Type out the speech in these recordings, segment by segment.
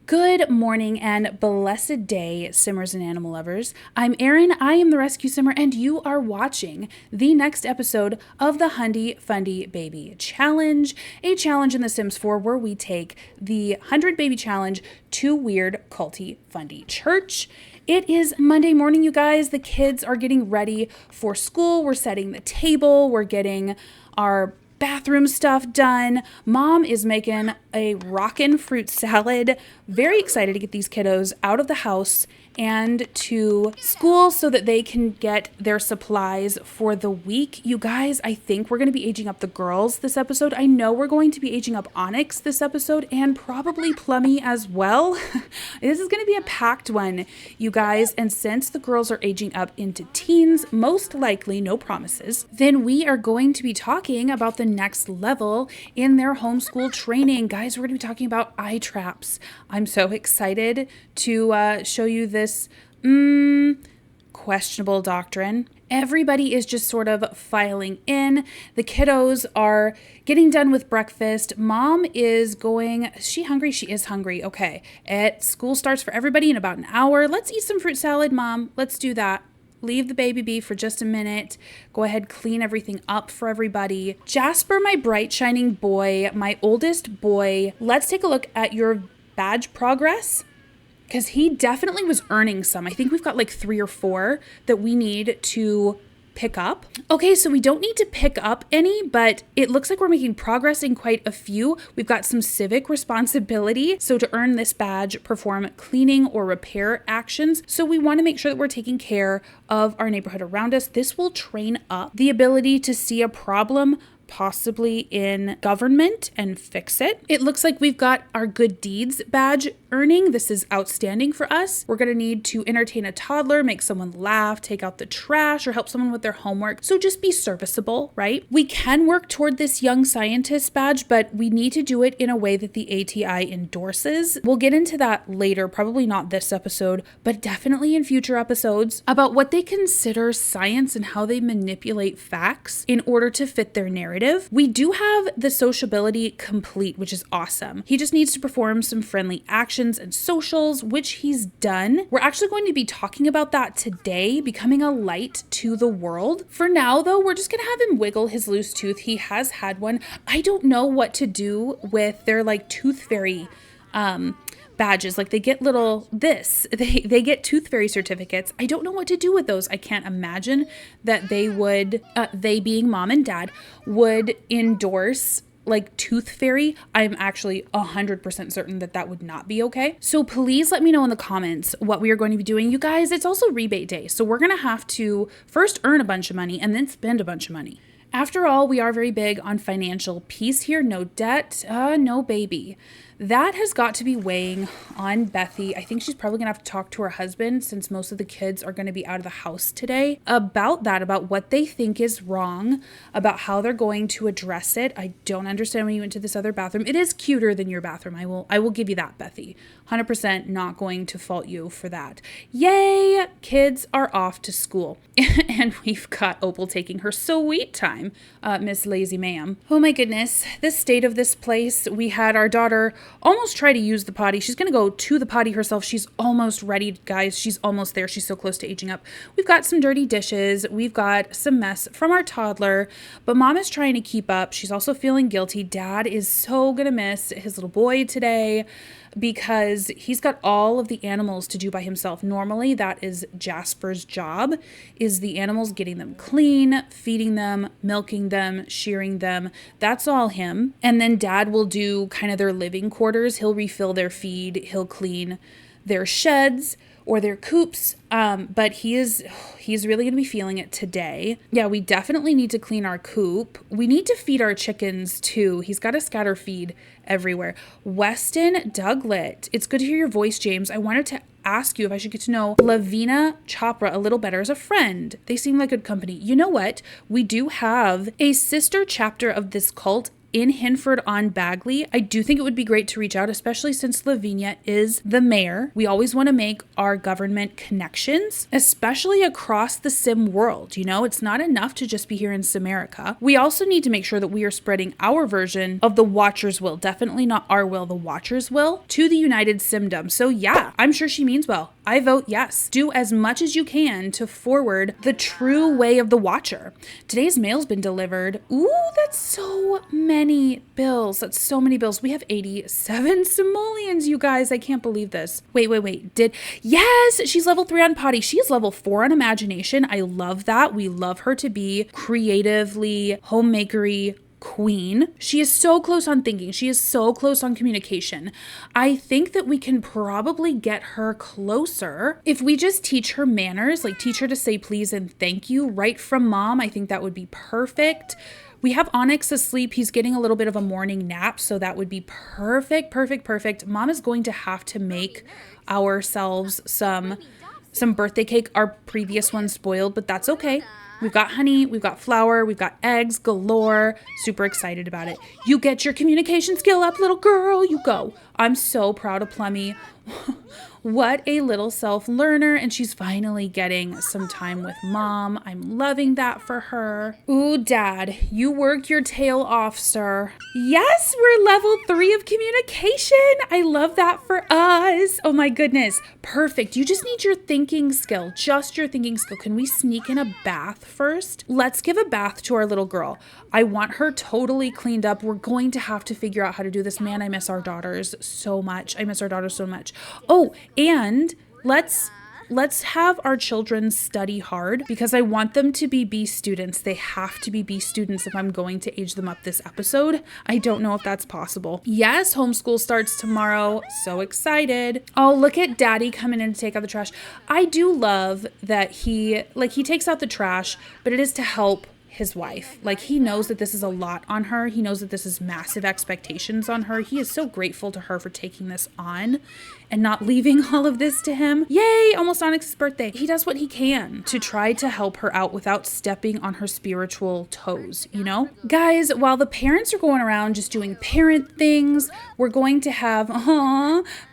Good morning and blessed day, simmers and animal lovers. I'm Erin, I am the Rescue Simmer, and you are watching the next episode of the 100die Fundie Baby Challenge, a challenge in The Sims 4 where we take the 100 Baby Challenge to Weird Culty Fundie Church. It is Monday morning, you guys. The kids are getting ready for school. We're setting the table. We're getting our bathroom stuff done. Mom is making a rockin' fruit salad. Very excited to get these kiddos out of the house and to school so that they can get their supplies for the week. You guys, I think we're going to be aging up the girls this episode. I know we're going to be aging up Onyx this episode and probably Plummy as well. This is going to be a packed one, you guys. And since the girls are aging up into teens, most likely, no promises, then we are going to be talking about the next level in their homeschool training. Guys, we're going to be talking about eye traps. I'm so excited to show you this questionable doctrine. Everybody is just sort of filing in. The kiddos are getting done with breakfast. Mom is going, is she hungry? She is hungry. Okay. School starts for everybody in about an hour. Let's eat some fruit salad, Mom. Let's do that. Leave the baby be for just a minute. Go ahead, clean everything up for everybody. Jasper, my bright shining boy, my oldest boy, let's take a look at your badge progress, because he definitely was earning some. I think we've got like 3 or 4 that we need to pick up. Okay, so we don't need to pick up any, but it looks like we're making progress in quite a few. We've got some civic responsibility. So to earn this badge, perform cleaning or repair actions. So we want to make sure that we're taking care of our neighborhood around us. This will train up the ability to see a problem possibly in government and fix it. It looks like we've got our good deeds badge earning. This is outstanding for us. We're going to need to entertain a toddler, make someone laugh, take out the trash, or help someone with their homework. So just be serviceable, right? We can work toward this young scientist badge, but we need to do it in a way that the ATI endorses. We'll get into that later, probably not this episode, but definitely in future episodes about what they consider science and how they manipulate facts in order to fit their narrative. We do have the sociability complete, which is awesome. He just needs to perform some friendly actions and socials, which he's done. We're actually going to be talking about that today, becoming a light to the world. For now, though, we're just going to have him wiggle his loose tooth. He has had one. I don't know what to do with their like tooth fairy badges. Like they get they get tooth fairy certificates. I don't know what to do with those. I can't imagine that they would, they being mom and dad, would endorse like tooth fairy. I'm actually 100% certain that that would not be okay. So please let me know in the comments what we are going to be doing. You guys, it's also rebate day. So we're going to have to first earn a bunch of money and then spend a bunch of money. After all, we are very big on financial peace here. No debt, no baby. That has got to be weighing on Bethy. I think she's probably gonna have to talk to her husband, since most of the kids are gonna be out of the house today, about that, about what they think is wrong, about how they're going to address it. I don't understand when you went to this other bathroom. It is cuter than your bathroom. I will give you that, Bethy. 100% not going to fault you for that. Yay! Kids are off to school. And we've got Opal taking her sweet time, Miss Lazy Ma'am. Oh my goodness, the state of this place. We had our daughter almost try to use the potty. She's going to go to the potty herself. She's almost ready, guys. She's almost there. She's so close to aging up. We've got some dirty dishes. We've got some mess from our toddler, but mom is trying to keep up. She's also feeling guilty. Dad is so going to miss his little boy today, because he's got all of the animals to do by himself. Normally, that is Jasper's job, is the animals, getting them clean, feeding them, milking them, shearing them. That's all him. And then dad will do kind of their living quarters. He'll refill their feed. He'll clean their sheds or their coops. But he's really going to be feeling it today. Yeah, we definitely need to clean our coop. We need to feed our chickens too. He's got to scatter feed everywhere. Weston Douglet. It's good to hear your voice, James. I wanted to ask you if I should get to know Lavina Chopra a little better as a friend. They seem like good company. You know what? We do have a sister chapter of this cult in Hinford on Bagley, I do think it would be great to reach out, especially since Lavinia is the mayor. We always want to make our government connections, especially across the sim world. You know, it's not enough to just be here in Samerica. We also need to make sure that we are spreading our version of the Watcher's will, definitely not our will, the Watcher's will, to the United Simdom. So yeah, I'm sure she means well. I vote yes. Do as much as you can to forward the true way of the Watcher. Today's mail's been delivered. Ooh, that's so many bills. That's so many bills. We have 87 simoleons, you guys. I can't believe this. Wait. Yes, she's level 3 on potty. She is level 4 on imagination. I love that. We love her to be creatively homemakery queen. She is so close on thinking. She is so close on communication. I think that we can probably get her closer if we just teach her manners, like teach her to say please and thank you right from mom. I think that would be perfect. We have Onyx asleep. He's getting a little bit of a morning nap, so that would be perfect. Mom is going to have to make ourselves some birthday cake. Our previous one spoiled, but that's okay. We've got honey, we've got flour, we've got eggs galore. Super excited about it. You get your communication skill up, little girl. You go. I'm so proud of Plummy. What a little self-learner, and she's finally getting some time with mom. I'm loving that for her. Ooh, Dad, you work your tail off, sir. Yes, we're level 3 of communication. I love that for us. Oh my goodness, perfect. You just need your thinking skill, just your thinking skill. Can we sneak in a bath first? Let's give a bath to our little girl. I want her totally cleaned up. We're going to have to figure out how to do this. Man, I miss our daughters so much. Oh, and let's have our children study hard because I want them to be B students. They have to be B students if I'm going to age them up this episode. I don't know if that's possible. Yes, homeschool starts tomorrow. So excited. Oh, look at Daddy coming in to take out the trash. I do love that he takes out the trash, but it is to help his wife. Like, he knows that this is a lot on her. He knows that this is massive expectations on her. He is so grateful to her for taking this on and not leaving all of this to him. Yay, almost Onyx's birthday. He does what he can to try to help her out without stepping on her spiritual toes, you know? Guys, while the parents are going around just doing parent things, we're going to have,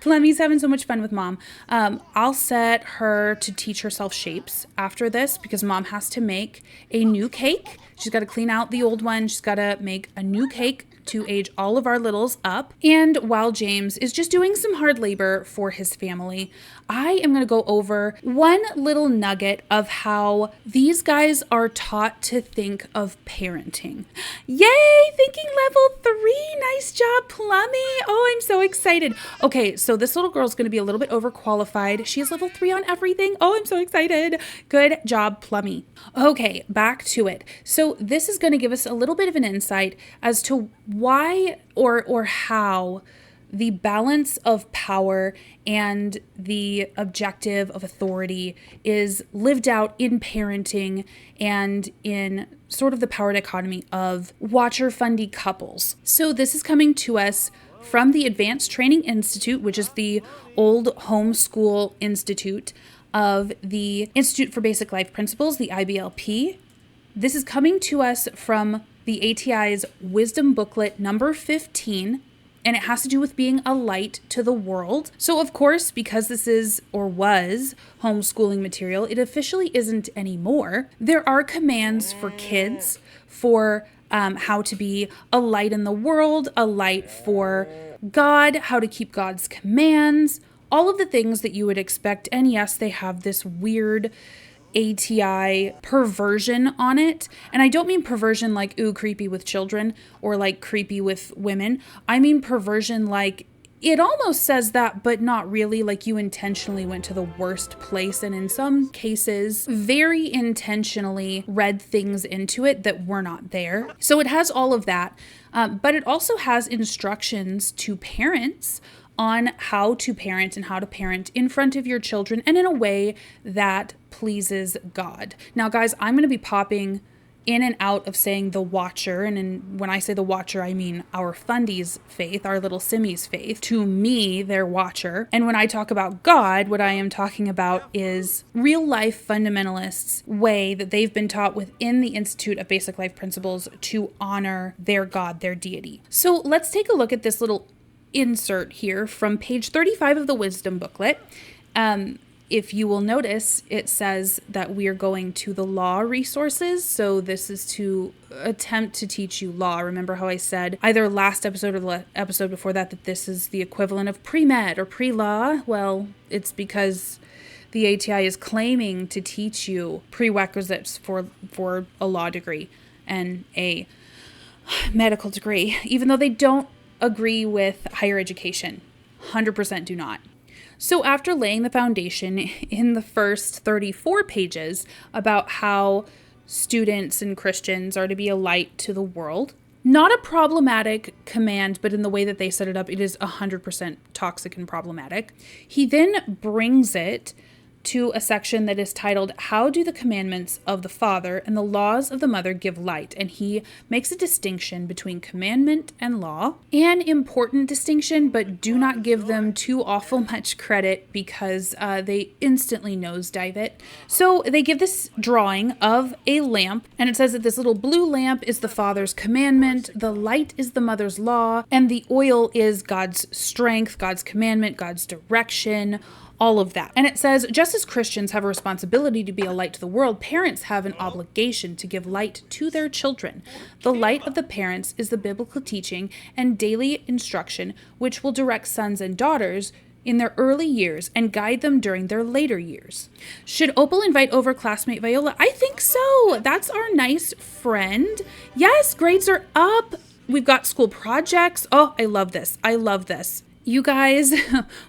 Plummy's having so much fun with mom. I'll set her to teach herself shapes after this because mom has to make a new cake. She's got to clean out the old one. She's got to make a new cake to age all of our littles up. And while James is just doing some hard labor for his family, I am going to go over one little nugget of how these guys are taught to think of parenting. Yay! Thinking level 3. Nice job, Plummy. Oh, I'm so excited. Okay, so this little girl's going to be a little bit overqualified. She is level 3 on everything. Oh, I'm so excited. Good job, Plummy. Okay, back to it. So this is going to give us a little bit of an insight as to why or how the balance of power and the objective of authority is lived out in parenting and in sort of the power dichotomy of Watcher Fundie couples. So this is coming to us from the Advanced Training Institute, which is the old Homeschool Institute of the Institute for Basic Life Principles, the IBLP. This is coming to us from the ATI's Wisdom Booklet number 15, and it has to do with being a light to the world. So of course, because this is or was homeschooling material, it officially isn't anymore. There are commands for kids for how to be a light in the world, a light for God, how to keep God's commands, all of the things that you would expect. And yes, they have this weird ATI perversion on it. And I don't mean perversion like, ooh, creepy with children or like creepy with women. I mean perversion like it almost says that, but not really, like you intentionally went to the worst place and in some cases very intentionally read things into it that were not there. So it has all of that, but it also has instructions to parents on how to parent and how to parent in front of your children and in a way that pleases God. Now, guys, I'm going to be popping in and out of saying the watcher. And when I say the watcher, I mean our Fundie's faith, our little Simmy's faith. To me, their watcher. And when I talk about God, what I am talking about is real life fundamentalists' way that they've been taught within the Institute of Basic Life Principles to honor their God, their deity. So let's take a look at this little insert here from page 35 of the Wisdom booklet. If you will notice, it says that we are going to the law resources. So this is to attempt to teach you law. Remember how I said either last episode or the episode before that this is the equivalent of pre-med or pre-law? Well, it's because the ATI is claiming to teach you prerequisites for a law degree and a medical degree, even though they don't agree with higher education. 100% do not. So after laying the foundation in the first 34 pages about how students and Christians are to be a light to the world, not a problematic command, but in the way that they set it up, it is 100% toxic and problematic. He then brings it to a section that is titled, How Do the Commandments of the Father and the Laws of the Mother Give Light? And he makes a distinction between commandment and law, an important distinction, but do not give them too awful much credit because they instantly nosedive it. So they give this drawing of a lamp, and it says that this little blue lamp is the Father's commandment, the light is the Mother's law, and the oil is God's strength, God's commandment, God's direction, all of that. And it says, just as Christians have a responsibility to be a light to the world, parents have an obligation to give light to their children. The light of the parents is the biblical teaching and daily instruction, which will direct sons and daughters in their early years and guide them during their later years. Should Opal invite over classmate Viola? I think so. That's our nice friend. Yes, grades are up. We've got school projects. Oh, I love this. I love this. You guys,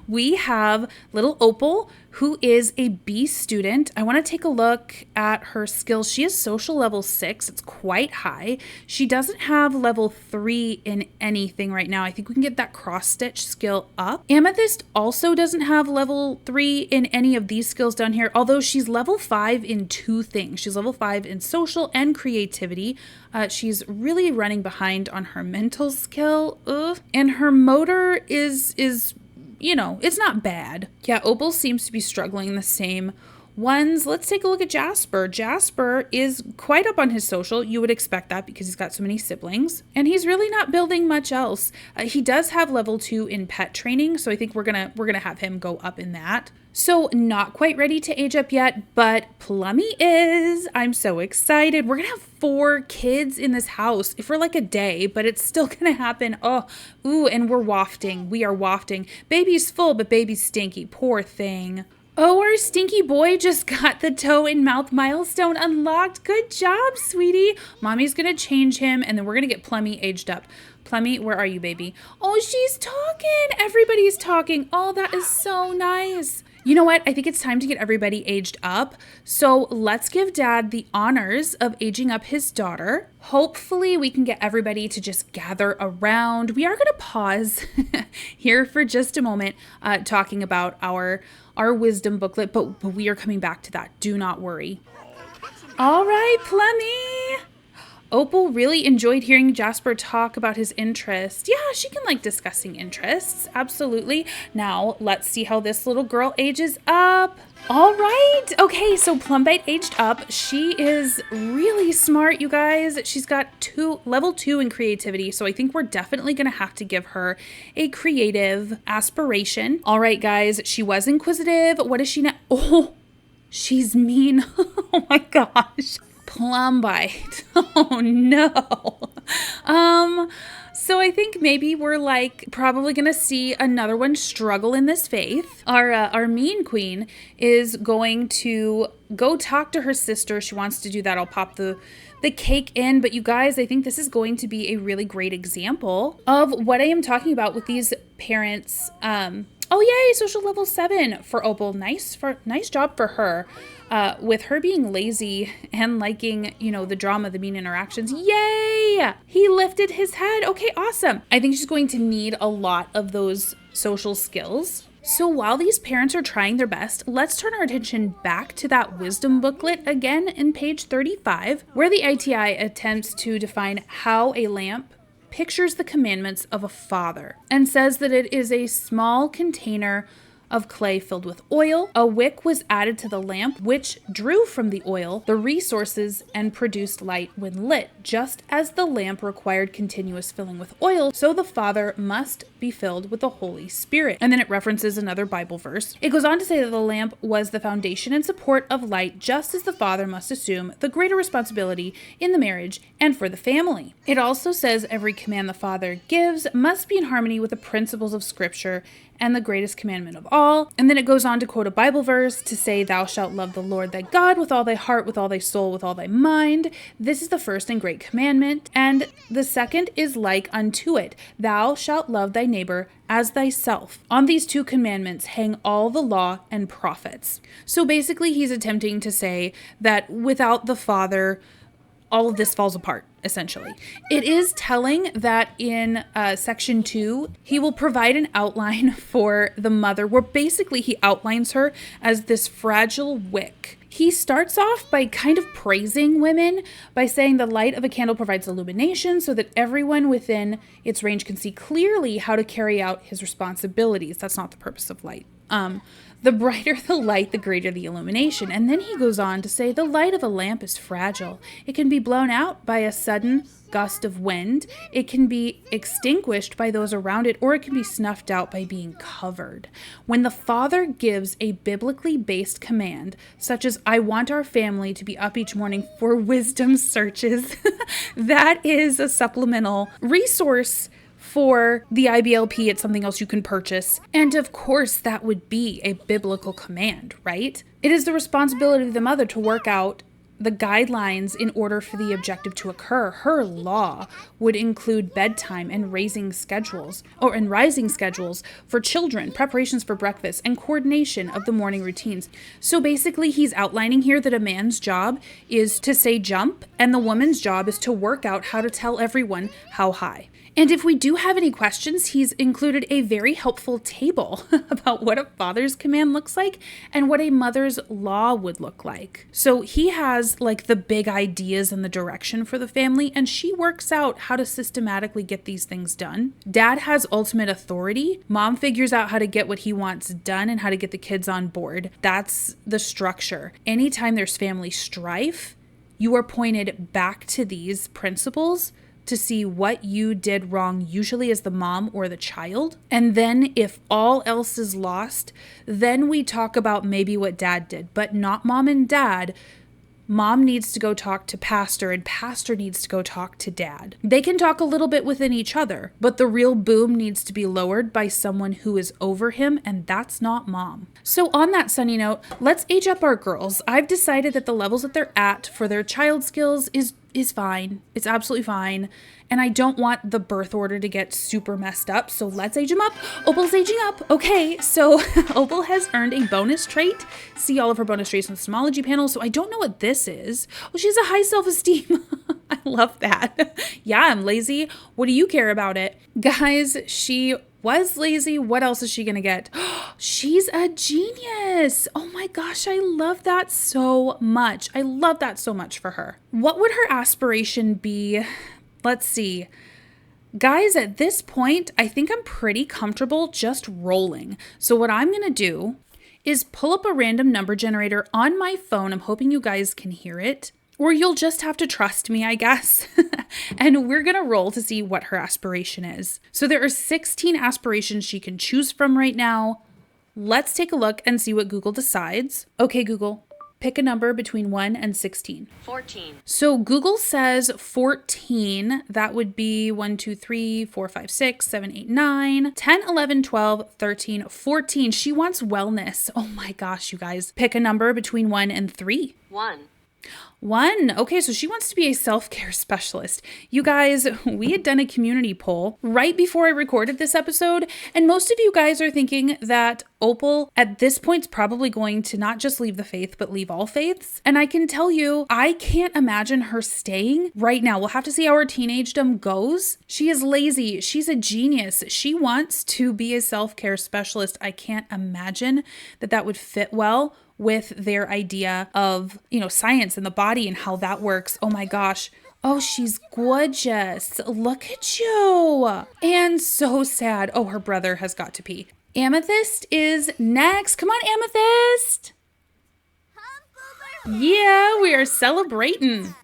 we have little Opal, who is a B student. I want to take a look at her skills. She is social level 6. It's quite high. She doesn't have level 3 in anything right now. I think we can get that cross stitch skill up. Amethyst also doesn't have level 3 in any of these skills down here, although she's level 5 in 2 things. She's level 5 in social and creativity. She's really running behind on her mental skill. And her motor is it's not bad. Yeah, Opal seems to be struggling the same ones. Let's take a look at Jasper. Jasper is quite up on his social. You would expect that because he's got so many siblings. And he's really not building much else. He does have level 2 in pet training, so I think we're gonna have him go up in that. So not quite ready to age up yet, but Plummy is. I'm so excited. We're gonna have 4 kids in this house for like a day, but it's still gonna happen. And we're wafting. We are wafting. Baby's full, but baby's stinky. Poor thing. Oh, our stinky boy just got the toe and mouth milestone unlocked. Good job, sweetie. Mommy's gonna change him, and then we're gonna get Plummy aged up. Plummy, where are you, baby? Oh, she's talking. Everybody's talking. Oh, that is so nice. You know what? I think it's time to get everybody aged up. So let's give Dad the honors of aging up his daughter. Hopefully we can get everybody to just gather around. We are going to pause here for just a moment talking about our wisdom booklet, but we are coming back to that. Do not worry. All right, Plummy. Opal really enjoyed hearing Jasper talk about his interests. Yeah, she can like discussing interests. Absolutely. Now, let's see how this little girl ages up. All right. Okay, so Plumbite aged up. She is really smart, you guys. She's got level 2 in creativity, so I think we're definitely going to have to give her a creative aspiration. All right, guys. She was inquisitive. What is she now? Oh, she's mean. Oh my gosh. Plumbite. Oh no. So I think maybe we're like probably gonna see another one struggle in this faith. Our mean queen is going to go talk to her sister. She wants to do that. I'll pop the cake in, but you guys, I think this is going to be a really great example of what I am talking about with these parents. Oh yay, social level 7 for Opal. Nice job for her. With her being lazy and liking, the drama, the mean interactions. Yay! He lifted his head. Okay, awesome. I think she's going to need a lot of those social skills. So while these parents are trying their best, let's turn our attention back to that wisdom booklet again in page 35, where the ITI attempts to define how a lamp pictures the commandments of a father and says that it is a small container of clay filled with oil. A wick was added to the lamp, which drew from the oil the resources and produced light when lit. Just as the lamp required continuous filling with oil, so the Father must be filled with the Holy Spirit. And then it references another Bible verse. It goes on to say that the lamp was the foundation and support of light, just as the Father must assume the greater responsibility in the marriage and for the family. It also says every command the Father gives must be in harmony with the principles of Scripture and the greatest commandment of all. And then it goes on to quote a Bible verse to say, thou shalt love the Lord thy God with all thy heart, with all thy soul, with all thy mind. This is the first and great commandment. And the second is like unto it. Thou shalt love thy neighbor as thyself. On these two commandments hang all the law and prophets. So basically he's attempting to say that without the Father, all of this falls apart, essentially. It is telling that in section 2, he will provide an outline for the mother, where basically he outlines her as this fragile wick. He starts off by kind of praising women by saying the light of a candle provides illumination so that everyone within its range can see clearly how to carry out his responsibilities. That's not the purpose of light. The brighter the light, the greater the illumination. And then he goes on to say the light of a lamp is fragile. It can be blown out by a sudden gust of wind. It can be extinguished by those around it, or it can be snuffed out by being covered. When the Father gives a biblically based command, such as, I want our family to be up each morning for wisdom searches, that is a supplemental resource for the IBLP. It's something else you can purchase. And of course, that would be a biblical command, right? It is the responsibility of the mother to work out the guidelines in order for the objective to occur. Her law would include bedtime and rising schedules for children, preparations for breakfast, and coordination of the morning routines. So basically, he's outlining here that a man's job is to say jump, and the woman's job is to work out how to tell everyone how high. And if we do have any questions, he's included a very helpful table about what a father's command looks like and what a mother's law would look like. So he has like the big ideas and the direction for the family, and she works out how to systematically get these things done. Dad has ultimate authority. Mom figures out how to get what he wants done and how to get the kids on board. That's the structure. Anytime there's family strife, you are pointed back to these principles to see what you did wrong, usually as the mom or the child. And then if all else is lost, then we talk about maybe what dad did, but not mom and dad. Mom needs to go talk to pastor, and pastor needs to go talk to dad. They can talk a little bit within each other, but the real boom needs to be lowered by someone who is over him, and that's not mom. So on that sunny note, let's age up our girls. I've decided that the levels that they're at for their child skills is fine. It's absolutely fine. And I don't want the birth order to get super messed up. So let's age them up. Opal's aging up. Okay. So Opal has earned a bonus trait. See all of her bonus traits on the Somology panel. So I don't know what this is. Well, she has a high self-esteem. I love that. Yeah, I'm lazy. What do you care about it? Guys, she was lazy. What else is she going to get? She's a genius. Oh my gosh, I love that so much. I love that so much for her. What would her aspiration be? Let's see. Guys, at this point, I think I'm pretty comfortable just rolling. So what I'm going to do is pull up a random number generator on my phone. I'm hoping you guys can hear it. Or you'll just have to trust me, I guess. And we're going to roll to see what her aspiration is. So there are 16 aspirations she can choose from right now. Let's take a look and see what Google decides. Okay, Google, pick a number between 1 and 16. 14. So Google says 14. That would be 1, 2, 3, 4, 5, 6, 7, 8, 9, 10, 11, 12, 13, 14. She wants wellness. Oh my gosh, you guys. Pick a number between 1 and 3. 1. 1. Okay, so she wants to be a self-care specialist. You guys, we had done a community poll right before I recorded this episode, and most of you guys are thinking that Opal at this point is probably going to not just leave the faith, but leave all faiths. And I can tell you, I can't imagine her staying right now. We'll have to see how her teenagedom goes. She is lazy. She's a genius. She wants to be a self-care specialist. I can't imagine that would fit well with their idea of, science and the body and how that works. Oh my gosh. Oh, she's gorgeous. Look at you. And so sad. Oh, her brother has got to pee. Amethyst is next. Come on, Amethyst. Yeah, we are celebrating.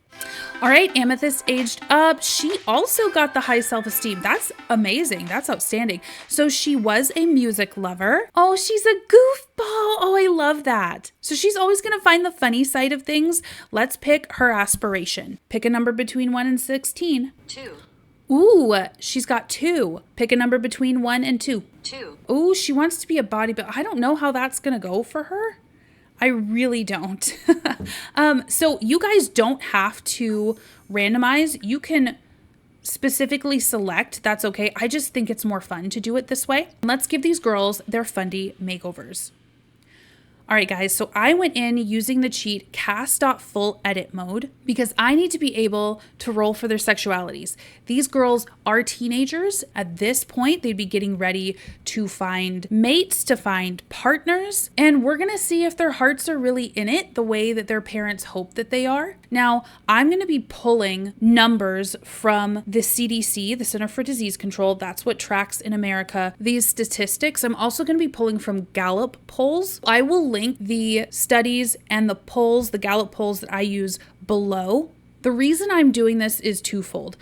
All right, Amethyst aged up. She also got the high self-esteem. That's amazing. That's outstanding. So she was a music lover. Oh, she's a goofball. Oh, I love that. So she's always going to find the funny side of things. Let's pick her aspiration. Pick a number between 1 and 16. 2. Ooh, she's got 2. Pick a number between 1 and 2. 2. Ooh, she wants to be a bodybuilder. I don't know how that's going to go for her. I really don't. So you guys don't have to randomize. You can specifically select. That's okay. I just think it's more fun to do it this way. Let's give these girls their Fundie makeovers. All right, guys, so I went in using the cheat cast.full edit mode because I need to be able to roll for their sexualities. These girls are teenagers. At this point, they'd be getting ready to find mates, to find partners, and we're going to see if their hearts are really in it the way that their parents hope that they are. Now, I'm going to be pulling numbers from the CDC, the Center for Disease Control. That's what tracks in America these statistics. I'm also going to be pulling from Gallup polls. I will link the studies and the polls, the Gallup polls that I use below. The reason I'm doing this is twofold.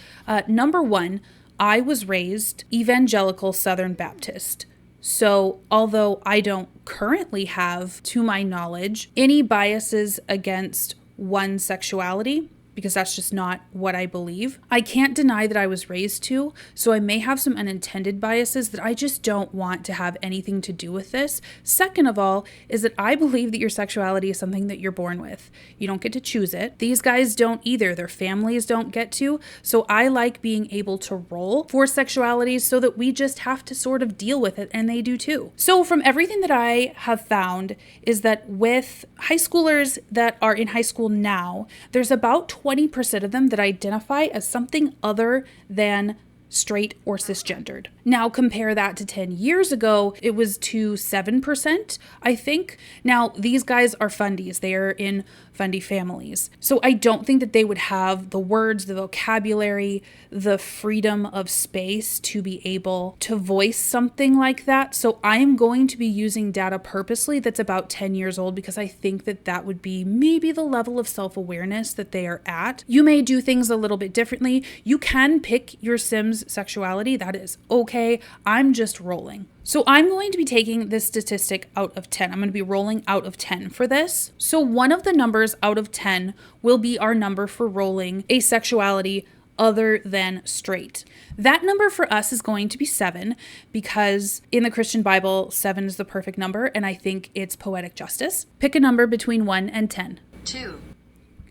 Number one, I was raised evangelical Southern Baptist. So although I don't currently have, to my knowledge, any biases against one sexuality, because that's just not what I believe, I can't deny that I was raised to, so I may have some unintended biases that I just don't want to have anything to do with this. Second of all, is that I believe that your sexuality is something that you're born with. You don't get to choose it. These guys don't either. Their families don't get to. So I like being able to roll for sexualities so that we just have to sort of deal with it, and they do too. So from everything that I have found is that with high schoolers that are in high school now, there's about 20% of them that identify as something other than straight or cisgendered. Now compare that to 10 years ago, it was to 7%, I think. Now these guys are fundies. They are in Fundie families. So I don't think that they would have the words, the vocabulary, the freedom of space to be able to voice something like that. So I am going to be using data purposely that's about 10 years old because I think that that would be maybe the level of self-awareness that they are at. You may do things a little bit differently. You can pick your Sim's sexuality. That is okay. I'm just rolling. So I'm going to be taking this statistic out of 10. I'm going to be rolling out of 10 for this. So one of the numbers out of 10 will be our number for rolling a sexuality other than straight. That number for us is going to be 7 because in the Christian Bible, 7 is the perfect number, and I think it's poetic justice. Pick a number between 1 and 10. 2.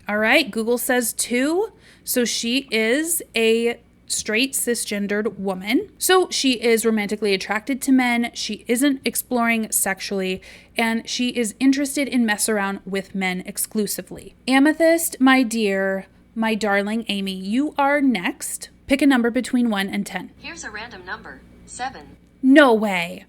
All right, Google says 2. So she is a straight cisgendered woman. So she is romantically attracted to men. She isn't exploring sexually, and she is interested in mess around with men exclusively. Amethyst, my dear, my darling Amy, you are next. Pick a number between 1 and 10. Here's a random number. 7. No way.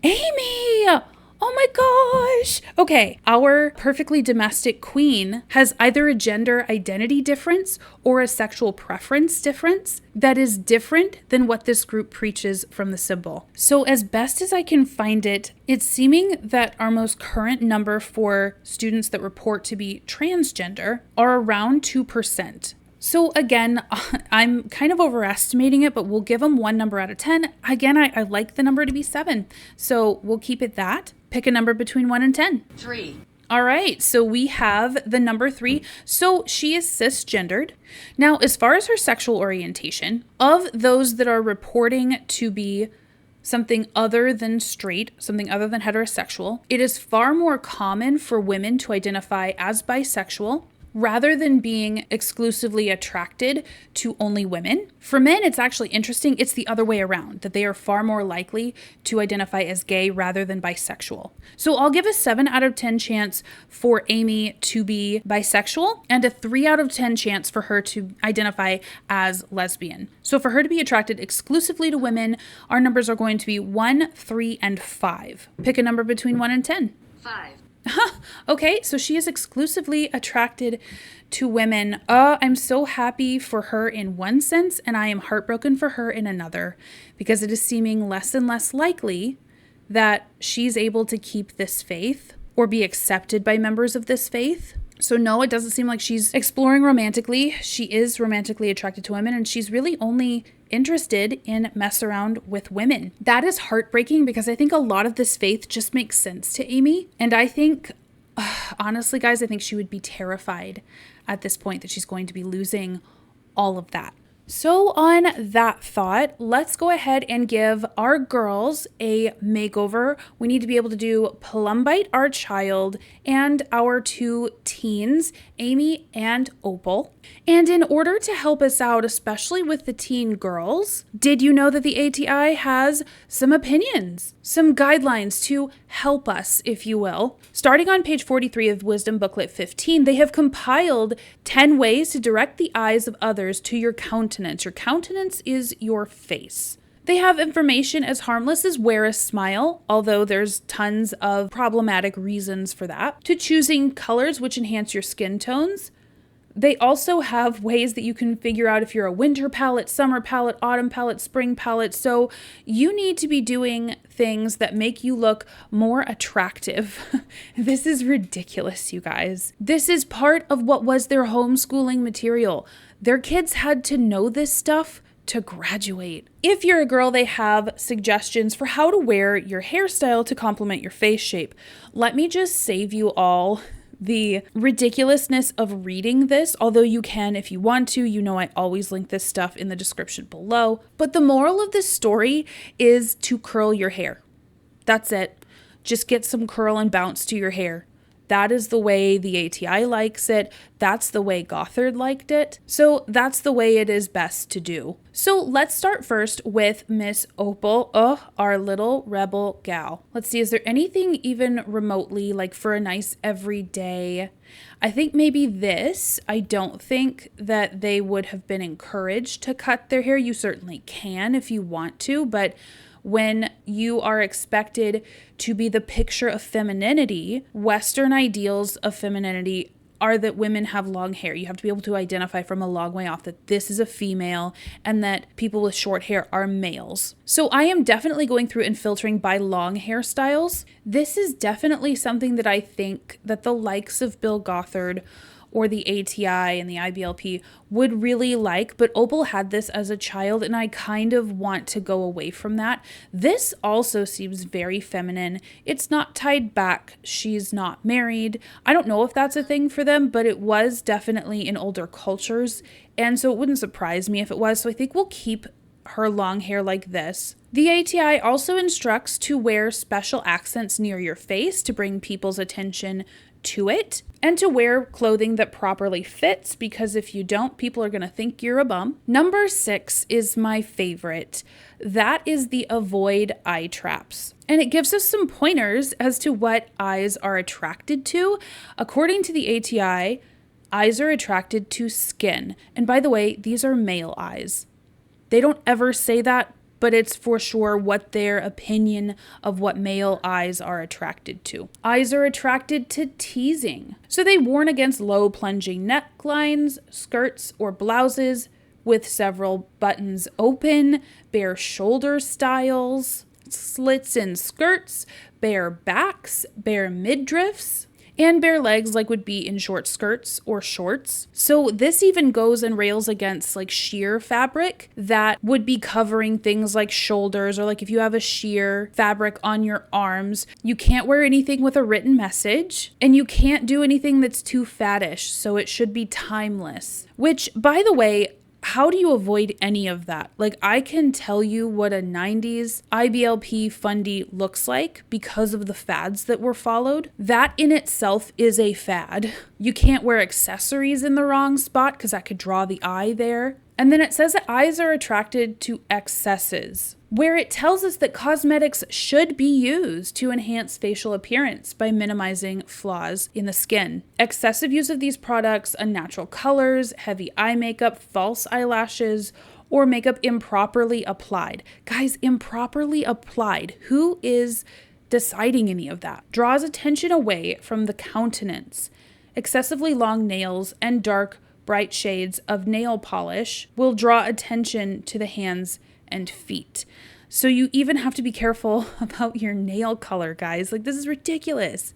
Amy! Oh my gosh. Okay, our perfectly domestic queen has either a gender identity difference or a sexual preference difference that is different than what this group preaches from the symbol. So as best as I can find it, it's seeming that our most current number for students that report to be transgender are around 2%. So again, I'm kind of overestimating it, but we'll give them one number out of 10. Again, I like the number to be 7. So we'll keep it that. Pick a number between 1 and 10. 3. All right, so we have the number 3. So she is cisgendered. Now, as far as her sexual orientation, of those that are reporting to be something other than straight, something other than heterosexual. It is far more common for women to identify as bisexual rather than being exclusively attracted to only women. For men, it's actually interesting. It's the other way around, that they are far more likely to identify as gay rather than bisexual. So I'll give a 7 out of 10 chance for Amy to be bisexual and a 3 out of 10 chance for her to identify as lesbian. So for her to be attracted exclusively to women, our numbers are going to be 1, 3, and 5. Pick a number between 1 and 10. 5. Okay, so she is exclusively attracted to women. I'm so happy for her in one sense, and I am heartbroken for her in another, because it is seeming less and less likely that she's able to keep this faith or be accepted by members of this faith. So no, it doesn't seem like she's exploring romantically. She is romantically attracted to women, and she's really only interested in mess around with women. That is heartbreaking, because I think a lot of this faith just makes sense to Amy. And I think, honestly, guys, I think she would be terrified at this point that she's going to be losing all of that. So on that thought, let's go ahead and give our girls a makeover. We need to be able to do Plumbite, our child, and our 2 teens, Amy and Opal. And in order to help us out, especially with the teen girls, did you know that the ATI has some opinions, some guidelines to help us, if you will? Starting on page 43 of Wisdom Booklet 15, they have compiled 10 ways to direct the eyes of others to your countenance. Your countenance is your face. They have information as harmless as wear a smile, although there's tons of problematic reasons for that, to choosing colors which enhance your skin tones. They also have ways that you can figure out if you're a winter palette, summer palette, autumn palette, spring palette. So you need to be doing things that make you look more attractive. This is ridiculous, you guys. This is part of what was their homeschooling material. Their kids had to know this stuff to graduate. If you're a girl, they have suggestions for how to wear your hairstyle to complement your face shape. Let me just save you all the ridiculousness of reading this, although you can if you want to. You know I always link this stuff in the description below. But the moral of this story is to curl your hair. That's it. Just get some curl and bounce to your hair. That is the way the ATI likes it. That's the way Gothard liked it. So that's the way it is best to do. So let's start first with Miss Opal, our little rebel gal. Let's see, is there anything even remotely like for a nice everyday? I think maybe this. I don't think that they would have been encouraged to cut their hair. You certainly can if you want to, but when you are expected to be the picture of femininity, Western ideals of femininity are that women have long hair. You have to be able to identify from a long way off that this is a female and that people with short hair are males. So I am definitely going through and filtering by long hairstyles. This is definitely something that I think that the likes of Bill Gothard or the ATI and the IBLP would really like, but Opal had this as a child and I kind of want to go away from that. This also seems very feminine. It's not tied back. She's not married. I don't know if that's a thing for them, but it was definitely in older cultures, and so it wouldn't surprise me if it was. So I think we'll keep her long hair like this. The ATI also instructs to wear special accents near your face to bring people's attention to it, and to wear clothing that properly fits, because if you don't, people are going to think you're a bum. Number 6 is my favorite. That is the avoid eye traps. And it gives us some pointers as to what eyes are attracted to. According to the ATI, eyes are attracted to skin. And by the way, these are male eyes. They don't ever say that, but it's for sure what their opinion of what male eyes are attracted to. Eyes are attracted to teasing. So they warn against low plunging necklines, skirts, or blouses with several buttons open, bare shoulder styles, slits in skirts, bare backs, bare midriffs, and bare legs like would be in short skirts or shorts. So this even goes and rails against like sheer fabric that would be covering things like shoulders, or like if you have a sheer fabric on your arms, you can't wear anything with a written message and you can't do anything that's too faddish. So it should be timeless, which by the way, how do you avoid any of that? Like, I can tell you what a 90s IBLP Fundie looks like because of the fads that were followed. That in itself is a fad. You can't wear accessories in the wrong spot because that could draw the eye there. And then it says that eyes are attracted to excesses, where it tells us that cosmetics should be used to enhance facial appearance by minimizing flaws in the skin. Excessive use of these products, unnatural colors, heavy eye makeup, false eyelashes, or makeup improperly applied. Guys, improperly applied. Who is deciding any of that? Draws attention away from the countenance. Excessively long nails and dark, bright shades of nail polish will draw attention to the hands and feet. So you even have to be careful about your nail color, guys. Like, this is ridiculous.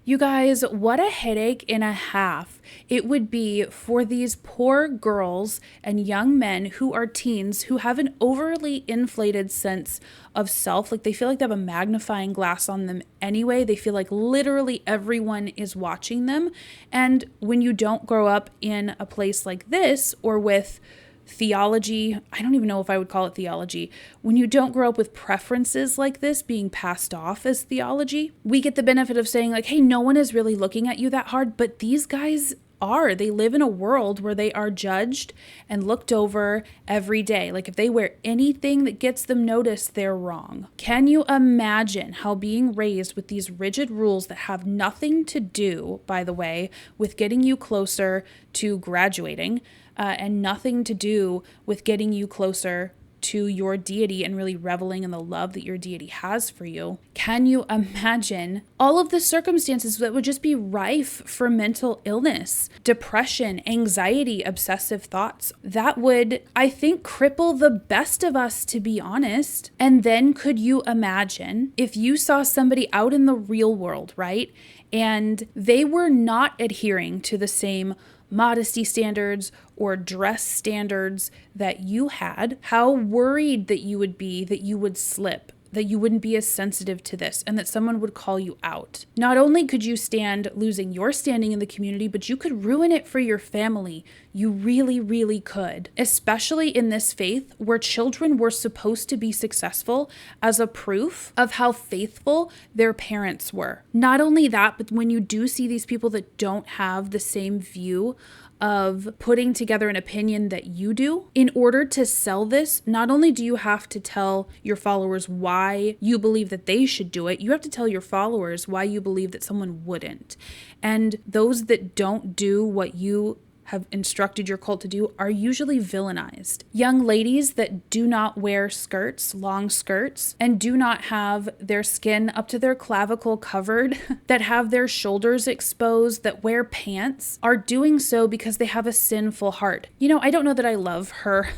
You guys, what a headache and a half it would be for these poor girls and young men who are teens who have an overly inflated sense of self. Like, they feel like they have a magnifying glass on them anyway. They feel like literally everyone is watching them. And when you don't grow up in a place like this, or with theology, I don't even know if I would call it theology. When you don't grow up with preferences like this being passed off as theology, we get the benefit of saying like, hey, no one is really looking at you that hard, but these guys are. They live in a world where they are judged and looked over every day. Like, if they wear anything that gets them noticed, they're wrong. Can you imagine how being raised with these rigid rules that have nothing to do, by the way, with getting you closer to graduating, and nothing to do with getting you closer to your deity and really reveling in the love that your deity has for you? Can you imagine all of the circumstances that would just be rife for mental illness, depression, anxiety, obsessive thoughts? That would, I think, cripple the best of us, to be honest. And then could you imagine if you saw somebody out in the real world, right? And they were not adhering to the same modesty standards or dress standards that you had, how worried that you would be that you would slip, that you wouldn't be as sensitive to this, and that someone would call you out. Not only could you stand losing your standing in the community, but you could ruin it for your family. You really, really could, especially in this faith where children were supposed to be successful as a proof of how faithful their parents were. Not only that, but when you do see these people that don't have the same view of putting together an opinion that you do, in order to sell this, not only do you have to tell your followers why you believe that they should do it, you have to tell your followers why you believe that someone wouldn't. And those that don't do what you have instructed your cult to do are usually villainized. Young ladies that do not wear skirts, long skirts, and do not have their skin up to their clavicle covered, that have their shoulders exposed, that wear pants, are doing so because they have a sinful heart. You know, I don't know that I love her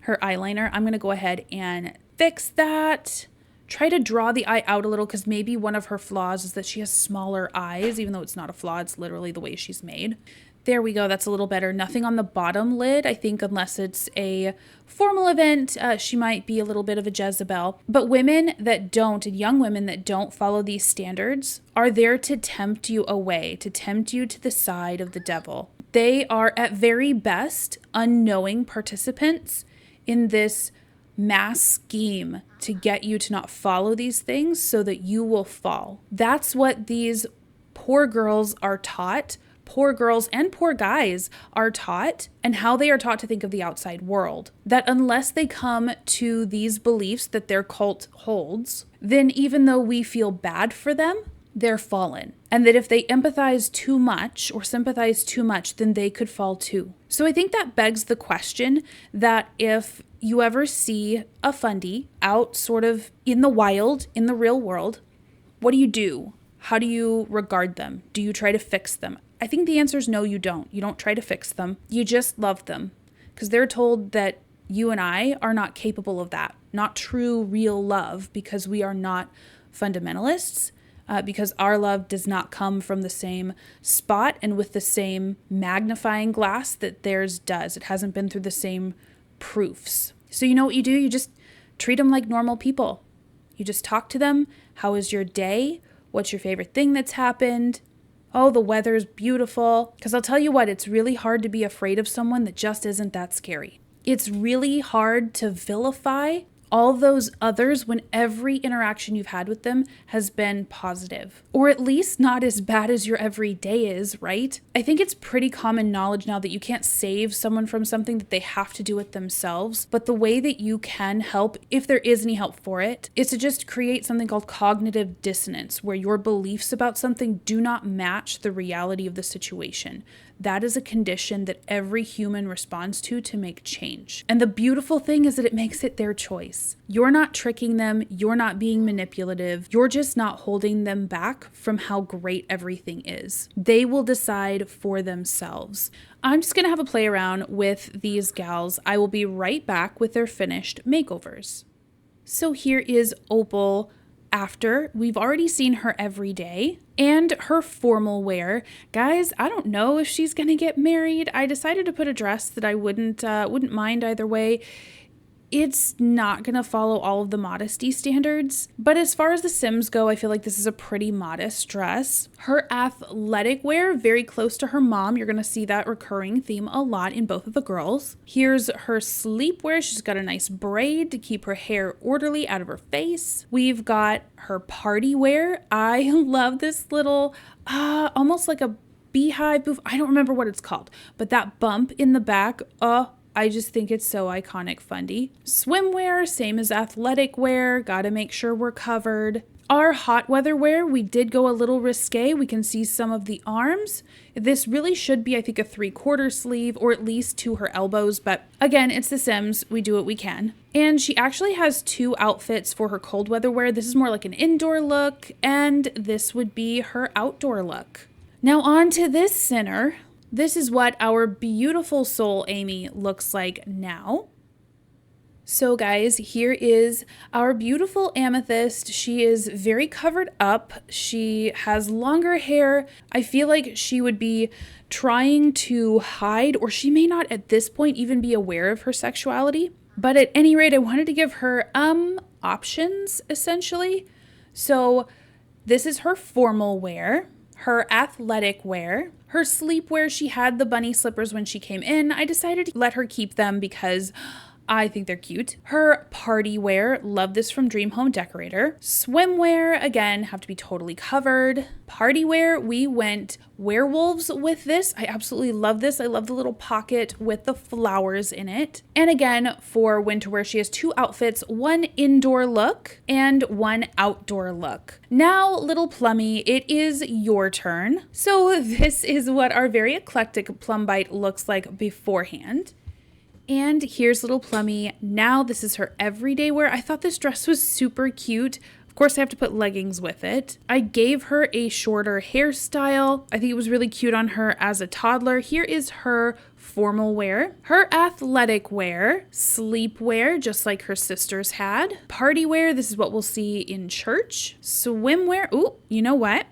eyeliner. I'm going to go ahead and fix that. Try to draw the eye out a little, because maybe one of her flaws is that she has smaller eyes, even though it's not a flaw, it's literally the way she's made. There we go. That's a little better. Nothing on the bottom lid. I think unless it's a formal event, she might be a little bit of a Jezebel. But women that don't, and young women that don't follow these standards, are there to tempt you away, to tempt you to the side of the devil. They are at very best unknowing participants in this mass scheme to get you to not follow these things so that you will fall. That's what these poor girls are taught. Poor girls and poor guys are taught, and how they are taught to think of the outside world. That unless they come to these beliefs that their cult holds, then even though we feel bad for them, they're fallen. And that if they empathize too much or sympathize too much, then they could fall too. So I think that begs the question that if you ever see a Fundie out sort of in the wild, in the real world, what do you do? How do you regard them? Do you try to fix them? I think the answer is no, you don't. You don't try to fix them. You just love them, because they're told that you and I are not capable of that. Not true, real love, because we are not fundamentalists, because our love does not come from the same spot and with the same magnifying glass that theirs does. It hasn't been through the same proofs. So you know what you do? You just treat them like normal people. You just talk to them. How is your day? What's your favorite thing that's happened? Oh, the weather's beautiful. Because I'll tell you what, it's really hard to be afraid of someone that just isn't that scary. It's really hard to vilify all those others when every interaction you've had with them has been positive, or at least not as bad as your everyday is, right? I think it's pretty common knowledge now that you can't save someone from something that they have to do it themselves, but the way that you can help, if there is any help for it, is to just create something called cognitive dissonance, where your beliefs about something do not match the reality of the situation. That is a condition that every human responds to make change. And the beautiful thing is that it makes it their choice. You're not tricking them. You're not being manipulative. You're just not holding them back from how great everything is. They will decide for themselves. I'm just going to have a play around with these gals. I will be right back with their finished makeovers. So here is Opal after. We've already seen her every day and her formal wear. Guys, I don't know if she's gonna get married. I decided to put a dress that I wouldn't mind either way. It's not gonna follow all of the modesty standards, but as far as the Sims go, I feel like this is a pretty modest dress. Her athletic wear, very close to her mom. You're gonna see that recurring theme a lot in both of the girls. Here's her sleepwear. She's got a nice braid to keep her hair orderly out of her face. We've got her party wear. I love this little, almost like a beehive booth. I don't remember what it's called, but that bump in the back, I just think it's so iconic Fundie. Swimwear, same as athletic wear, gotta make sure we're covered. Our hot weather wear, we did go a little risque. We can see some of the arms. This really should be, I think, a 3/4 sleeve or at least to her elbows. But again, it's The Sims. We do what we can. And she actually has 2 outfits for her cold weather wear. This is more like an indoor look, and this would be her outdoor look. Now on to this sinner. This is what our beautiful soul Amy looks like now. So guys, here is our beautiful Amethyst. She is very covered up. She has longer hair. I feel like she would be trying to hide, or she may not at this point even be aware of her sexuality. But at any rate, I wanted to give her options essentially. So this is her formal wear, her athletic wear, her sleepwear. She had the bunny slippers when she came in. I decided to let her keep them because I think they're cute. Her party wear, love this from Dream Home Decorator. Swimwear, again, have to be totally covered. Party wear, we went werewolves with this. I absolutely love this. I love the little pocket with the flowers in it. And again, for winter wear, she has 2 outfits, one indoor look and one outdoor look. Now, little Plummy, it is your turn. So this is what our very eclectic Plum Bite looks like beforehand. And here's little Plummy. Now this is her everyday wear. I thought this dress was super cute. Of course, I have to put leggings with it. I gave her a shorter hairstyle. I think it was really cute on her as a toddler. Here is her formal wear, her athletic wear, sleepwear, just like her sisters had. Party wear, this is what we'll see in church. Swimwear, ooh, you know what?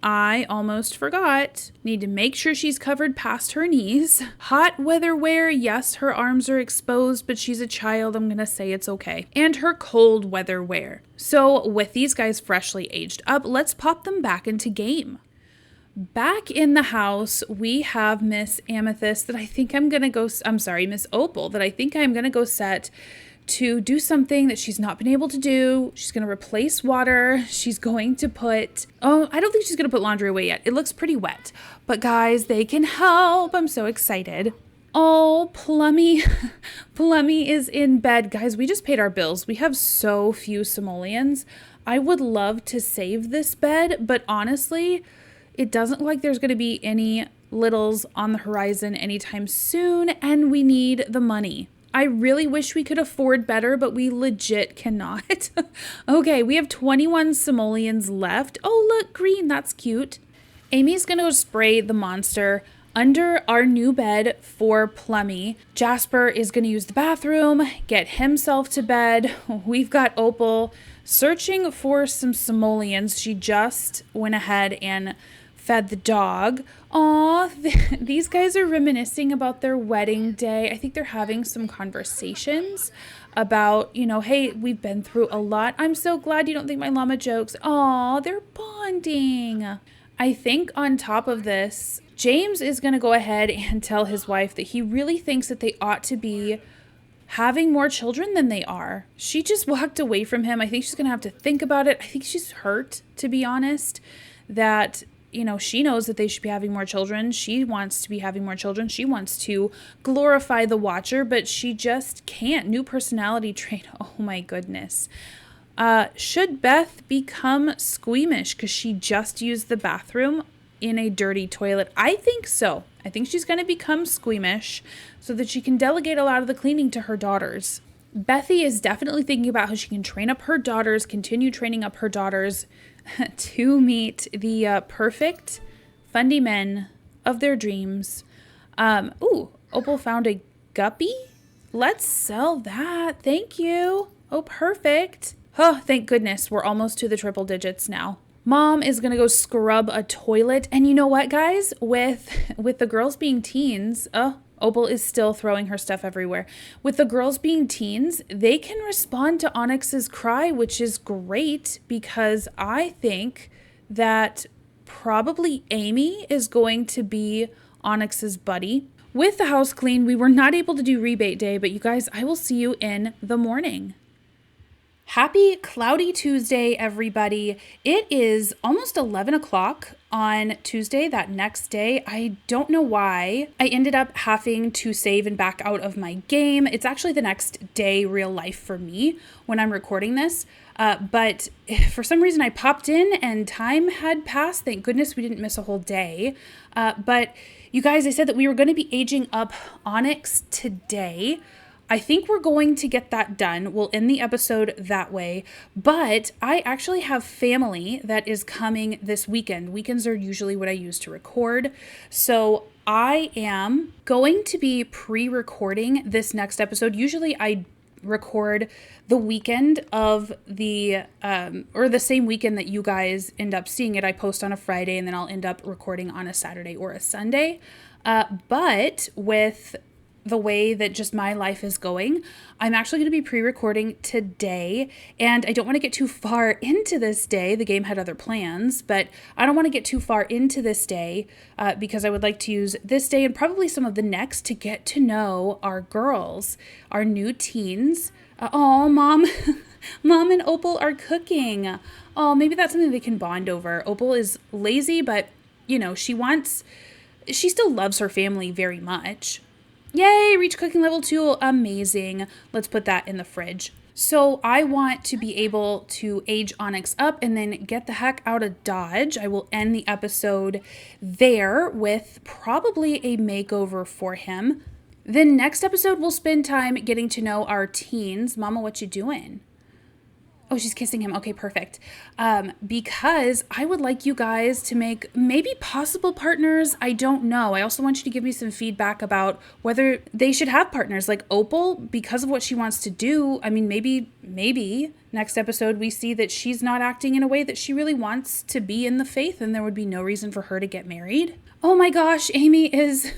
I almost forgot. Need to make sure she's covered past her knees. Hot weather wear, yes, her arms are exposed, but she's a child. I'm gonna say it's okay. And her cold weather wear. So with these guys freshly aged up, let's pop them back into game. Back in the house, we have Miss Amethyst that I think Miss Opal that I think I'm gonna go set to do something that she's not been able to do. She's going to replace water. She's going to put, I don't think she's going to put laundry away yet. It looks pretty wet, but guys, they can help. I'm so excited. Oh, Plummy. Plummy is in bed. Guys, we just paid our bills. We have so few simoleons. I would love to save this bed, but honestly, it doesn't look like there's going to be any littles on the horizon anytime soon, and we need the money. I really wish we could afford better, but we legit cannot. Okay, we have 21 simoleons left. Oh, look, green, that's cute. Amy's gonna go spray the monster under our new bed for Plummy. Jasper is gonna use the bathroom, get himself to bed. We've got Opal searching for some simoleons. She just went ahead and fed the dog. Aw, these guys are reminiscing about their wedding day. I think they're having some conversations about, hey, we've been through a lot. I'm so glad you don't think my llama jokes. Aw, they're bonding. I think on top of this, James is going to go ahead and tell his wife that he really thinks that they ought to be having more children than they are. She just walked away from him. I think she's going to have to think about it. I think she's hurt, to be honest, that, she knows that they should be having more children. She wants to be having more children. She wants to glorify the watcher, but she just can't. New personality trait. Oh my goodness. Should Beth become squeamish because she just used the bathroom in a dirty toilet? I think so. I think she's going to become squeamish so that she can delegate a lot of the cleaning to her daughters. Bethy is definitely thinking about how she can train up her daughters, continue training up her daughters to meet the perfect Fundie men of their dreams. Opal found a guppy. Let's sell that. Thank you. Oh, perfect. Oh, thank goodness. We're almost to the triple digits now. Mom is going to go scrub a toilet. And you know what, guys? With the girls being teens, Opal is still throwing her stuff everywhere. With the girls being teens, they can respond to Onyx's cry, which is great because I think that probably Amy is going to be Onyx's buddy. With the house clean, we were not able to do rebate day, but you guys, I will see you in the morning. Happy cloudy Tuesday, everybody. It is almost 11 o'clock on Tuesday, that next day. I don't know why I ended up having to save and back out of my game. It's actually the next day real life for me when I'm recording this. But for some reason I popped in and time had passed. Thank goodness we didn't miss a whole day. But you guys, I said that we were going to be aging up Onyx today. I think we're going to get that done. We'll end the episode that way. But I actually have family that is coming this weekend. Weekends are usually what I use to record. So I am going to be pre-recording this next episode. Usually I record the weekend of the or the same weekend that you guys end up seeing it. I post on a Friday and then I'll end up recording on a Saturday or a Sunday. But with the way that just my life is going, I'm actually going to be pre-recording today, and I don't want to get too far into this day. The game had other plans, but I don't want to get too far into this day because I would like to use this day and probably some of the next to get to know our girls, our new teens. Mom and Opal are cooking. Oh, maybe that's something they can bond over. Opal is lazy, but she still loves her family very much. Yay, reach cooking level 2. Amazing. Let's put that in the fridge. So I want to be able to age Onyx up and then get the heck out of Dodge. I will end the episode there with probably a makeover for him. Then next episode, we'll spend time getting to know our teens. Mama, what you doing? Oh, she's kissing him. Okay, perfect. Because I would like you guys to make maybe possible partners. I don't know. I also want you to give me some feedback about whether they should have partners. Like Opal, because of what she wants to do. I mean, maybe next episode we see that she's not acting in a way that she really wants to be in the faith, and there would be no reason for her to get married. Oh my gosh, Amy is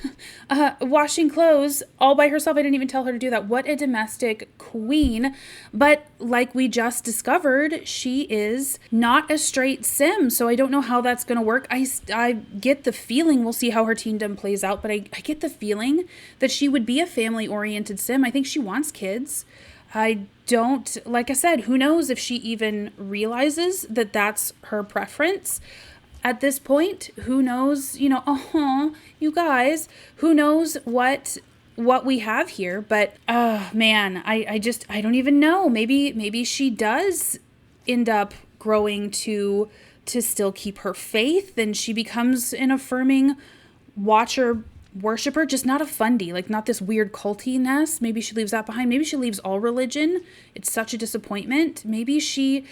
washing clothes all by herself. I didn't even tell her to do that. What a domestic queen. But like we just discovered, she is not a straight sim. So I don't know how that's going to work. I get the feeling, we'll see how her teendom plays out, but I get the feeling that she would be a family-oriented sim. I think she wants kids. I don't, like I said, who knows if she even realizes that that's her preference. At this point, who knows, you guys, who knows what we have here, but, man, I don't even know. Maybe she does end up growing to still keep her faith, and she becomes an affirming watcher, worshiper, just not a Fundie, like not this weird culty-ness. Maybe she leaves that behind. Maybe she leaves all religion. It's such a disappointment. Maybe she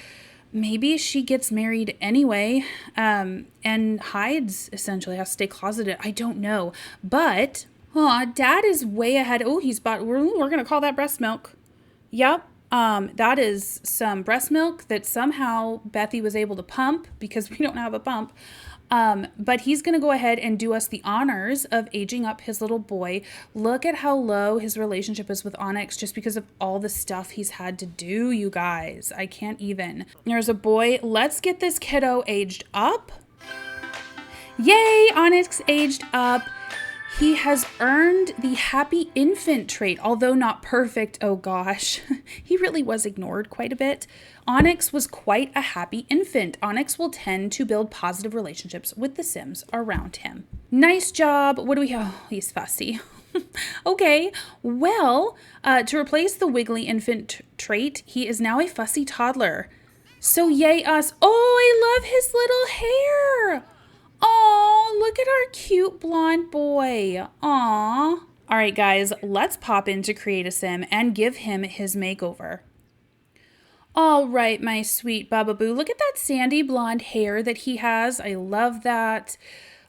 gets married anyway, and hides, essentially, has to stay closeted. I don't know. But, Dad is way ahead. Oh, we're going to call that breast milk. Yep. That is some breast milk that somehow Bethy was able to pump because we don't have a pump. But he's going to go ahead and do us the honors of aging up his little boy. Look at how low his relationship is with Onyx just because of all the stuff he's had to do, you guys. I can't even. There's a boy. Let's get this kiddo aged up. Yay, Onyx aged up. He has earned the happy infant trait, although not perfect. Oh gosh, he really was ignored quite a bit. Onyx was quite a happy infant. Onyx will tend to build positive relationships with the Sims around him. Nice job. What do we have? Oh, he's fussy. Okay, well, to replace the wiggly infant trait, he is now a fussy toddler. So yay us. Oh, I love his little hair. Oh, look at our cute blonde boy. Aw. All right, guys, let's pop into Create a Sim and give him his makeover. All right, my sweet Baba Boo. Look at that sandy blonde hair that he has. I love that.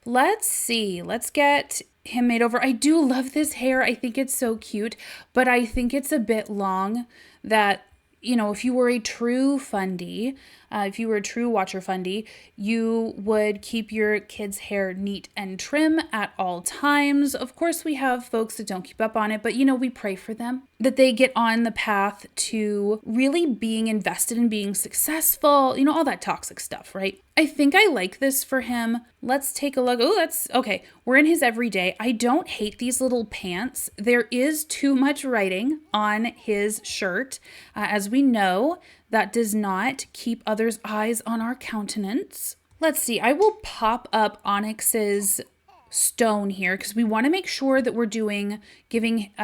Let's see. Let's get him made over. I do love this hair. I think it's so cute, but I think it's a bit long that, you know, if you were a true Fundie, if you were a true watcher Fundie, you would keep your kids' hair neat and trim at all times. Of course, we have folks that don't keep up on it, but, you know, we pray for them, that they get on the path to really being invested in being successful, you know, all that toxic stuff, right? I think I like this for him. Let's take a look. Oh, that's okay. We're in his everyday. I don't hate these little pants. There is too much writing on his shirt. As we know, that does not keep others' eyes on our countenance. Let's see. I will pop up Onyx's stone here because we want to make sure that we're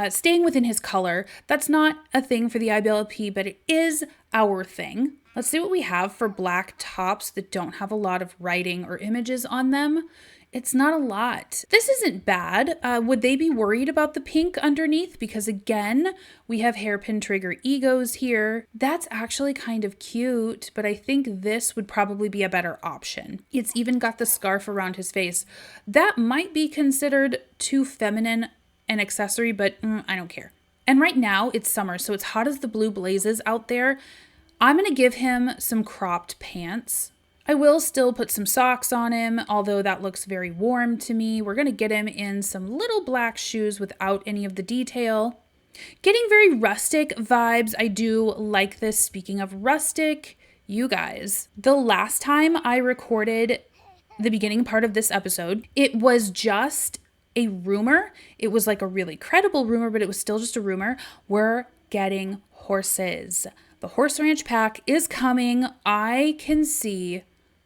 staying within his color. That's not a thing for the IBLP, but it is our thing. Let's see what we have for black tops that don't have a lot of writing or images on them. It's not a lot. This isn't bad. Would they be worried about the pink underneath? Because again, we have hairpin trigger egos here. That's actually kind of cute, but I think this would probably be a better option. It's even got the scarf around his face. That might be considered too feminine an accessory, but I don't care. And right now it's summer, so it's hot as the blue blazes out there. I'm gonna give him some cropped pants. I will still put some socks on him, although that looks very warm to me. We're going to get him in some little black shoes without any of the detail. Getting very rustic vibes. I do like this. Speaking of rustic, you guys, the last time I recorded the beginning part of this episode, it was just a rumor. It was like a really credible rumor, but it was still just a rumor. We're getting horses. The horse ranch pack is coming. I can see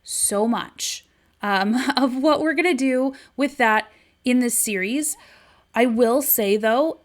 so much of what we're gonna do with that in this series. I will say though,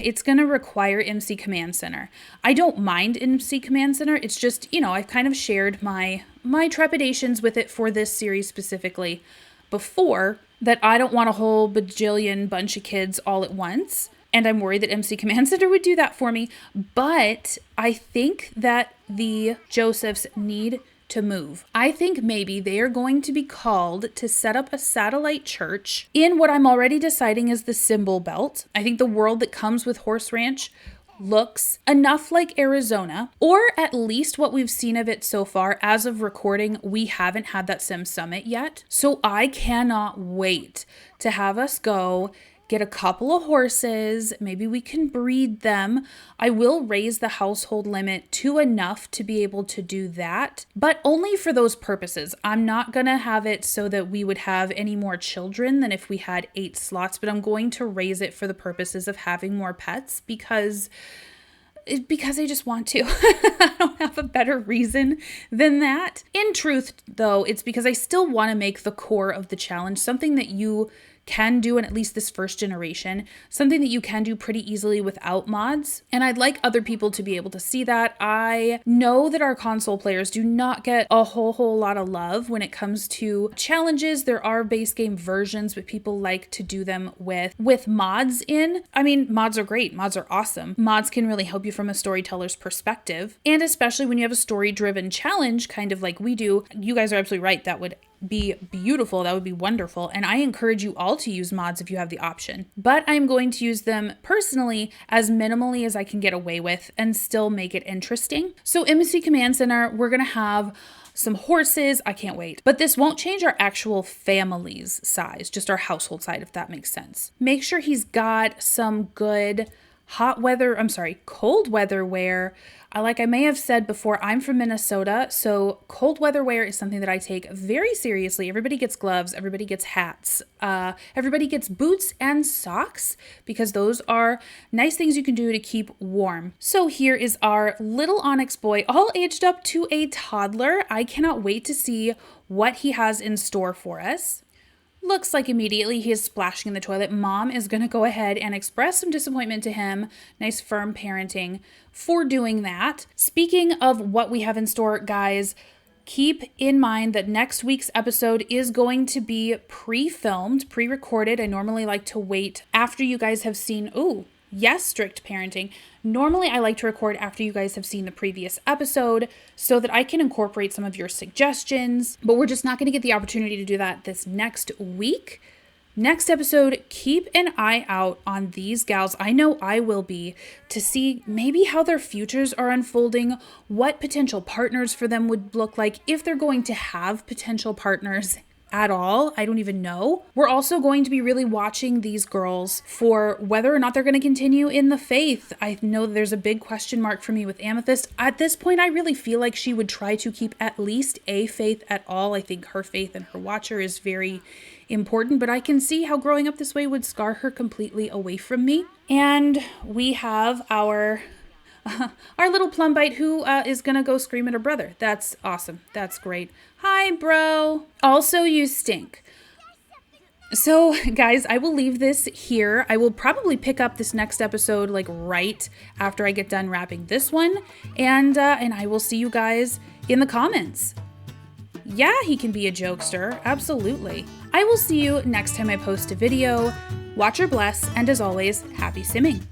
it's gonna require MC Command Center. I don't mind MC Command Center. It's just, you know, I've kind of shared my trepidations with it for this series specifically before, that I don't want a whole bajillion bunch of kids all at once. And I'm worried that MC Command Center would do that for me. But I think that the Josephs need to move. I think maybe they are going to be called to set up a satellite church in what I'm already deciding is the Symbol Belt. I think the world that comes with Horse Ranch looks enough like Arizona, or at least what we've seen of it so far. As of recording, we haven't had that Sim Summit yet. So I cannot wait to have us go get a couple of horses. Maybe we can breed them. I will raise the household limit to enough to be able to do that, but only for those purposes. I'm not going to have it so that we would have any more children than if we had 8 slots, but I'm going to raise it for the purposes of having more pets because I just want to. I don't have a better reason than that. In truth, though, it's because I still want to make the core of the challenge something that you can do in at least this first generation, something that you can do pretty easily without mods. And I'd like other people to be able to see that. I know that our console players do not get a whole lot of love when it comes to challenges. There are base game versions, but people like to do them with mods in. I mean, mods are great. Mods are awesome. Mods can really help you from a storyteller's perspective. And especially when you have a story-driven challenge, kind of like we do, you guys are absolutely right. That would be beautiful. That would be wonderful. And I encourage you all to use mods if you have the option. But I'm going to use them personally as minimally as I can get away with and still make it interesting. So MC Command Center, we're going to have some horses. I can't wait. But this won't change our actual family's size, just our household side, if that makes sense. Make sure he's got some good cold weather wear. Like I may have said before, I'm from Minnesota, so cold weather wear is something that I take very seriously. Everybody gets gloves, everybody gets hats, everybody gets boots and socks, because those are nice things you can do to keep warm. So here is our little Onyx boy, all aged up to a toddler. I cannot wait to see what he has in store for us. Looks like immediately he is splashing in the toilet. Mom is going to go ahead and express some disappointment to him. Nice firm parenting for doing that. Speaking of what we have in store, guys, keep in mind that next week's episode is going to be pre-filmed, pre-recorded. I normally like to wait after you guys have seen, yes, strict parenting. Normally, I like to record after you guys have seen the previous episode so that I can incorporate some of your suggestions, but we're just not going to get the opportunity to do that this next week. Next episode, keep an eye out on these gals. I know I will be, to see maybe how their futures are unfolding, what potential partners for them would look like, if they're going to have potential partners at all. I don't even know. We're also going to be really watching these girls for whether or not they're going to continue in the faith. I know there's a big question mark for me with Amethyst. At this point, I really feel like she would try to keep at least a faith at all. I think her faith and her watcher is very important, but I can see how growing up this way would scar her completely away from me. And we have our little plum bite who is gonna go scream at her brother. That's awesome. That's great. Hi, bro. Also, you stink. So, guys, I will leave this here. I will probably pick up this next episode like right after I get done wrapping this one, and I will see you guys in the comments. Yeah, he can be a jokester. Absolutely. I will see you next time I post a video. Watch or bless, and as always, happy simming.